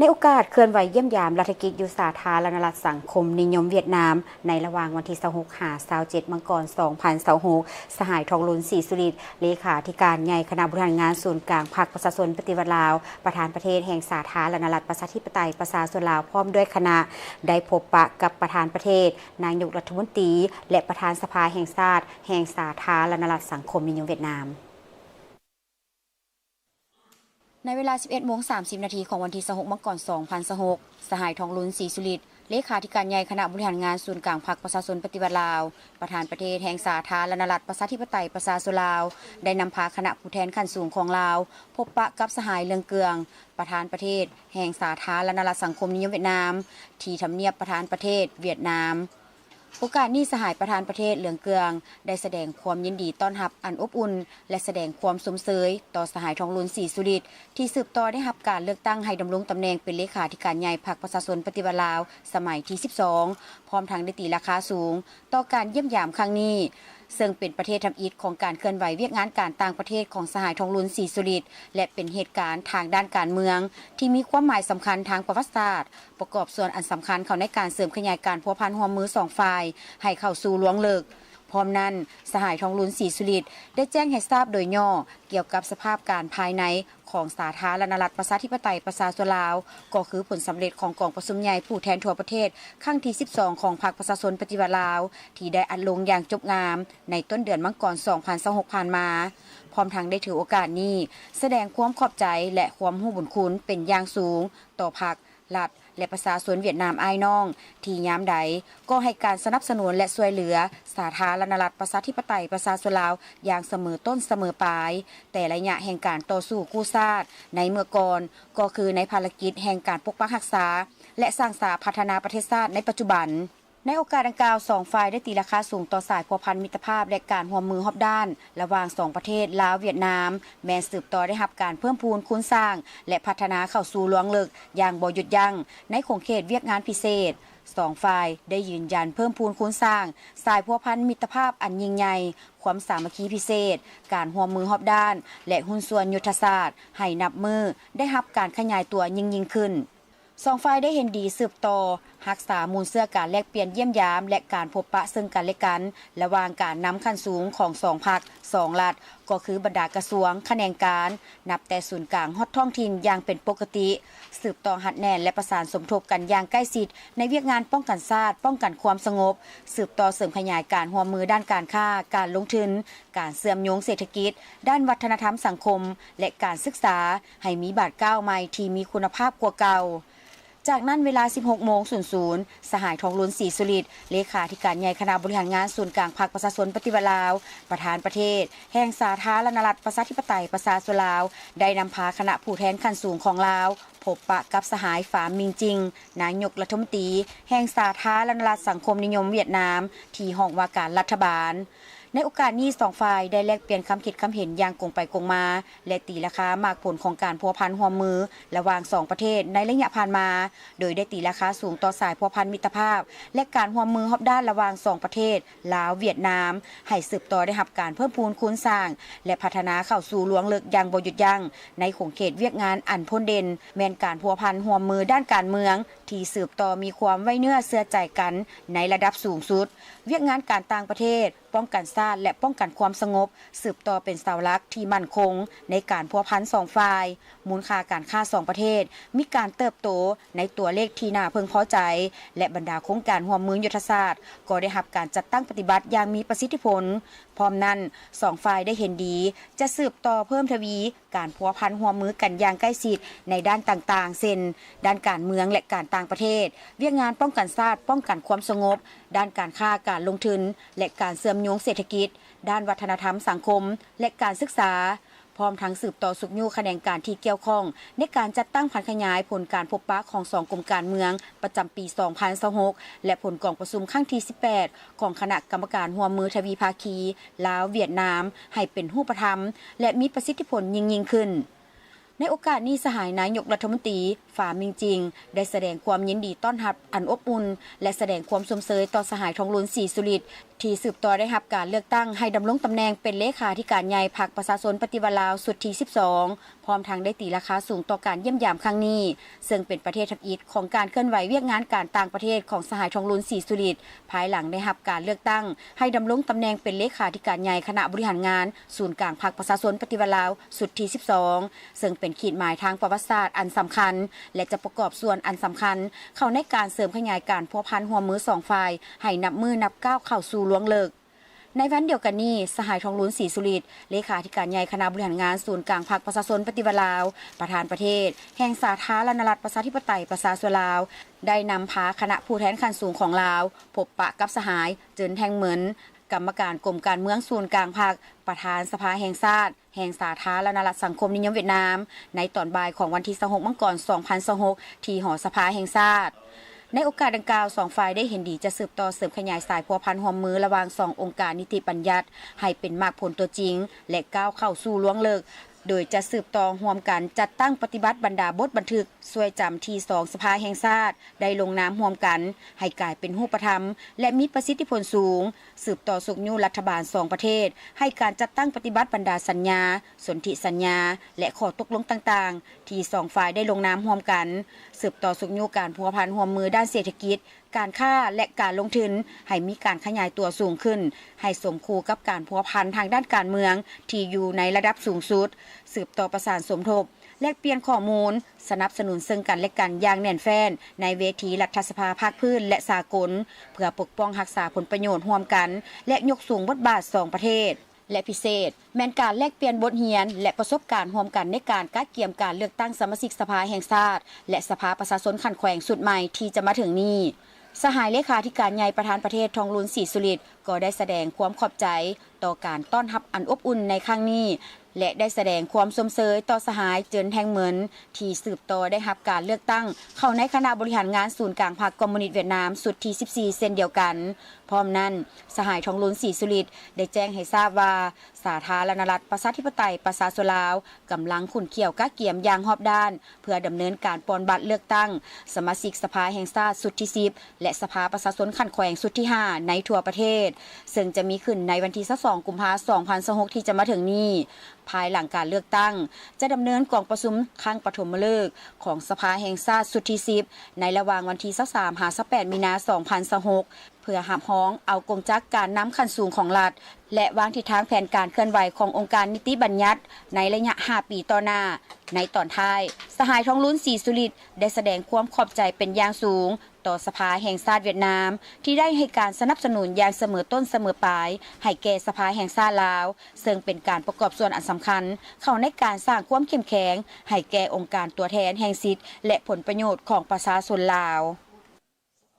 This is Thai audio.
ในโอกาสเคลื่อนไหวเยี่ยมยามรัฐกิจยุสาธารณรัฐสังคมนิยมเวียดนามในระหว่างวันที่26หา27มังกร2026สหายทองลุนศรีสุริตเลขาธิการใหญ่คณะบริหารงานศูนย์กลางพรรคประชาชนปฏิวัติลาวประธานประเทศแห่งสาธารณรัฐประชาธิปไตยประชาชนลาวพร้อมด้วยคณะได้พบปะกับประธานประเทศนายกรัฐมนตรีและประธานสภาแห่งชาติแห่งสาธารณรัฐสังคมนิยมเวียดนามในเวลา 11:30 นาทีของวันที่26มังกร2026สหายทองลุนศรีสุริตเลขาธิการใหญ่คณะบริหารงานศูนย์กลางพรรคประชาชนปฏิวัติลาวประธานประเทศแห่งสาธารณรัฐประชาธิปไตยประชาชนลาวได้นำพาคณะผู้แทนขั้นสูงของลาวพบปะกับสหายเลืองเกืองประธานประเทศแห่งสาธารณรัฐสังคมนิยมเวียดนามที่ทำเนียบประธานประเทศเวียดนามโอกาสนี้สหายประธานประเทศเหลืองเกืองได้แสดงความยินดีต้อนรับอันอบอุ่นและแสดงความสมเสยต่อสหายทองลุนศรีสุริตที่สืบต่อได้รับการเลือกตั้งให้ดำรงตำแหน่งเป็นเลขาธิการใหญ่พรรคประชาชนปฏิวัติลาวสมัยที่12พร้อมทั้งได้ตีราคาสูงต่อการเยี่ยมยามครั้งนี้ซึ่งเป็นประเทศทำอิฐของการเคลื่อนไหวเวียกงานการต่างประเทศของสหายทองลุนศรีสุริตและเป็นเหตุการณ์ทางด้านการเมืองที่มีความหมายสำคัญทางประวัติศาสตร์ประกอบส่วนอันสำคัญเข้าในการเสริมขยายการพัวพันร่วมมือสองฝ่ายให้เข้าสู่ล้วงลึกพร้อมนั้นสหายทองลุนศรีสุริตได้แจ้งให้ทราบโดยย่อเกี่ยวกับสภาพการภายในของสาธารณรัฐประชาธิปไตยประชาชนลาวก็คือผลสำเร็จของกองประชุมใหญ่ผู้แทนทั่วประเทศครั้งที่12ของพรรคประชาชนปฏิวัติลาวที่ได้อัดลงอย่างจบงามในต้นเดือนมังกร2026ผ่านมาพร้อมทั้งได้ถือโอกาสนี้แสดงความขอบใจและความรู้บุญคุณเป็นอย่างสูงต่อพรรครัฐและประชาชนเวียดนามอ้ายน้องที่ยามใดก็ให้การสนับสนุนและช่วยเหลือสาธารณรัฐประชาธิปไตยประชาชนลาวอย่างเสมอต้นเสมอปลายแต่ระยะแห่งการต่อสู้กู้ชาติในเมื่อก่อนก็คือในภารกิจแห่งการปกปักรักษาและสร้างสรรค์พัฒนาประเทศชาติในปัจจุบันในโอกาสดังกล่าว2ฝ่ายได้ตีราคาสูงต่อสายพัวพันมิตรภาพและการร่วมมือรอบด้านระหว่าง2ประเทศลาวเวียดนามแม้สืบต่อได้รับการเพิ่มพูนคูณสร้างและพัฒนาเข้าสู่ล้วงลึกอย่างบ่หยุดยั้งในขงเขตเวียกงานพิเศษ2ฝ่ายได้ยืนยันเพิ่มพูนคูณสร้างสายพัวพันมิตรภาพอันยิ่งใหญ่ความสามัคคีพิเศษการร่วมมือรอบด้านและหุ้นส่วนยุทธศาสตร์ให้นับมือได้รับการขยายตัวยิ่งขึ้น2ฝ่ายได้เห็นดีสืบต่อรักษามูลเสื้อการแลกเปลี่ยนเยี่ยมยามและการพบปะซึ่งกันและกันระหว่างการนำขั้นสูงของ2พรรค2รัฐก็คือบรรดากระทรวงแขนงการนับแต่ศูนย์กลางฮอดท้องถิ่นอย่างเป็นปกติสืบต่อหัดแน่นและประสานสมทบกันอย่างใกล้ชิดในเวียกงานป้องกันชาติป้องกันความสงบสืบต่อเสริมขยายการร่วมมือด้านการค้าการลงทุนการเชื่อมโยงเศรษฐกิจด้านวัฒนธรรมสังคมและการศึกษาให้มีบาดก้าวใหม่ที่มีคุณภาพกว่าเก่าจากนั้นเวลา 16:00 สหายทองลุนศรีสุริตเลขาธิการใหญ่คณะบริหารงานศูนย์กลางพรรคประชาชนปฏิวัติลาวประธานประเทศแห่งสาธารณรัฐประชาธิปไตยประชาชนลาวได้นำพาคณะผู้แทนขั้นสูงของลาวพบปะกับสหายฝามิงจิงนายกรัฐมนตรีแห่งสาธารณรัฐสังคมนิยมเวียดนามที่ห้องว่าการรัฐบาลในโอกาสนี้2ฝ่ายได้แลกเปลี่ยนความคิดความเห็นอย่างกงไปกงมาและตีราคามากผลของการพัวพันร่วมมือระหว่าง2ประเทศในระยะผ่านมาโดยได้ตีราคาสูงต่อสายพัวพันมิตรภาพและการร่วมมือรอบด้านระหว่าง2ประเทศลาวเวียดนามให้สืบต่อได้รับการเพิ่มพูนคูณสร้างและพัฒนาเข้าสู่ล้วงลึกอย่างบ่หยุดยั้งในขงเขตเวียกงานอันพ้นเด่นแม้นการพัวพันร่วมมือด้านการเมืองที่สืบต่อมีความไว้เนื้อเชื่อใจกันในระดับสูงสุดเวียกงานการต่างประเทศป้องกันชาติและป้องกันความสงบสืบต่อเป็นเสาหลักที่มั่นคงในการพัวพัน2ฝ่ายมูลค่าการค้า2ประเทศมีการเติบโตในตัวเลขที่น่าพึงพอใจและบรรดาโครงการร่วมมือยุทธศาสตร์ก็ได้รับการจัดตั้งปฏิบัติอย่างมีประสิทธิผลพร้อมนั้น2ฝ่ายได้เห็นดีจะสืบต่อเพิ่มทวีการพัวพันร่วมมือกันอย่างใกล้ชิดในด้านต่างๆเช่นด้านการเมืองและการต่างประเทศเวียกงานป้องกันชาติป้องกันความสงบด้านการค้าการลงทุนและการเชื่อมโยงเศรษฐกิจด้านวัฒนธรรมสังคมและการศึกษาพร้อมทั้งสืบต่อสุขยูแขนงการที่เกี่ยวข้องในการจัดตั้งพันขยายผลการพบปะของ2กรมการเมืองประจำปี2026และผลกองประชุมครั้งที่18ของคณะกรรมการร่วมมือทวีภาคีลาวเวียดนามให้เป็นรูปธรรมและมีประสิทธิผลยิ่งขึ้นใน ในโอกาสนี้สหายนายกรัฐมนตรีฝ่ามิงจิงได้แสดงความยินดีต้อนรับอันอบอุ่นและแสดงความสมเสยต่อสหายทองหลุนศรีสุริตที่สืบต่อได้รับการเลือกตั้งให้ดำรงตำแหน่งเป็นเลขาธิการใหญ่พรรคประชาชนปฏิวัติลาวสุดที่12พร้อมทั้งได้ตีราคาสูงต่อการเยี่ยมยามครั้งนี้ซึ่งเป็นประเทศทับอิฐของการเคลื่อนไหวเวียกงานการต่างประเทศของสหายทองหลุนศรีสุริตภายหลังได้รับการเลือกตั้งให้ดำรงตำแหน่งเป็นเลขาธิการใหญ่คณะบริหารงานศูนย์กลางพรรคประชาชนปฏิวัติลาวสุดที่12ซึ่งเป็นขีดหมายทางประวัติศาสตร์อันสำคัญและจะประกอบส่วนอันสำคัญเข้าในการเสริมขยายการพัวพันหัวมือ2ฝ่ายให้นับมือนับก้าวเข้าสู่ล่วงเลิกในวันเดียวกันนี้สหายทองหลุนศรีสุริตเลขาธิการใหญ่คณะบริหารงานศูนย์กลางพรรคประชาชนปฏิวัติลาวประธานประเทศแห่งสาธารณรัฐประชาธิปไตยประชาชนลาวได้นำพาคณะผู้แทนขั้นสูงของลาวพบปะกับสหายเจินแทงเหมือนกรรมการกรมการเมืองศูนย์กลางพรรคประธานสภาแห่งชาติแห่งสาธารณรัฐสังคมนิยมเวียดนามในตอนบ่ายของวันที่26มังกร2026ที่หอสภาแห่งชาติในโอกาสดังกล่าว2ฝ่ายได้เห็นดีจะสืบต่อเสริมขยายสายพัวพันร่วมมือระหว่าง2องค์การนิติบัญญัติให้เป็นมากผลตัวจริงและก้าวเข้าสู่ล่วงเลิกโดยจะสืบต่อร่วมกันจัดตั้งปฏิบัติบรรดาบทบันทึกช่วยจำที่2สภาแห่งชาติได้ลงนามร่วมกันให้กลายเป็นรูปธรรมและมีประสิทธิผลสูงสืบต่อสุขยุรัฐบาล2ประเทศให้การจัดตั้งปฏิบัติบรรดาสัญญาสนธิสัญญาและข้อตกลงต่างๆที่2ฝ่ายได้ลงนามร่วมกันสืบต่อสุขยุการพัวพันร่วมมือด้านเศรษฐกิจการค้าและการลงทุนให้มีการขยายตัวสูงขึ้นให้สมคู่กับการพัวพันทางด้านการเมืองที่อยู่ในระดับสูงสุดสืบต่อประสานสมทบแลกเปลี่ยนข้อมูลสนับสนุนซึ่งกันและกันอย่างแน่นแฟ้นในเวทีรัฐสภาภาคพื้นและสากลเพื่อปกป้องรักษาผลประโยชน์ร่วมกันและยกสูงบทบาท2ประเทศและพิเศษแม้นการแลกเปลี่ยนบทเรียนและประสบการณ์ร่วมกันในการกัดเกี่ยมการเลือกตั้งสมาชิกสภาแห่งชาติและสภาประชาชนขันแขวงสุดใหม่ที่จะมาถึงนี้สหายเลขาธิการใหญ่ประธานประเทศทองหลุนศรีสุริตก็ได้แสดงความขอบใจต่อการต้อนรับอันอบอุ่นในครั้งนี้และได้แสดงความสมเสยต่อสหายเจินแทงเหมินที่สืบต่อได้รับการเลือกตั้งเข้าในคณะบริหารงานศูนย์กลางพรรคคอมมิวนิสต์เวียดนามสุดที่14เช่นเดียวกันพร้อมนั้นสหายทองหลุนศรีสุริตได้แจ้งให้ทราบว่าสาธารณรัฐประชาธิปไตยประชาชนลาวกำลังขุนเขี่ยวก้าเกี่ยมอย่างรอบด้านเพื่อดำเนินการปอนบัตรเลือกตั้งสมาชิกสภาแห่งชาติสุดที่10และสภาประชาชนขันแขวงสุดที่5ในทั่วประเทศซึ่งจะมีขึ้นในวันที่22กุมภาพันธ์2026ที่จะมาถึงนี้ภายหลังการเลือกตั้งจะดำเนินกองประชุมครั้งปฐมฤกษ์ของสภาแห่งชาติสุดที่10ในระหว่างวันที่23-28 มีนาคม2026เพื่อหับฮ้องเอากงจักการน้ำขั้นสูงของรัฐและวางทิศทางแผนการเคลื่อนไหวขององค์การนิติบัญญัติในระยะ5ปีต่อหน้าในตอนท้ายสหายทองหลุนศรีสุริตได้แสดงความขอบใจเป็นอย่างสูงต่อสภาแห่งชาติเวียดนามที่ได้ให้การสนับสนุนอย่างเสมอต้นเสมอปลายให้แก่สภาแห่งชาติลาวซึ่งเป็นการประกอบส่วนอันสำคัญเข้าในการสร้างความเข้มแข็งให้แก่องค์การตัวแทนแห่งสิทธิและผลประโยชน์ของประชาชนลาว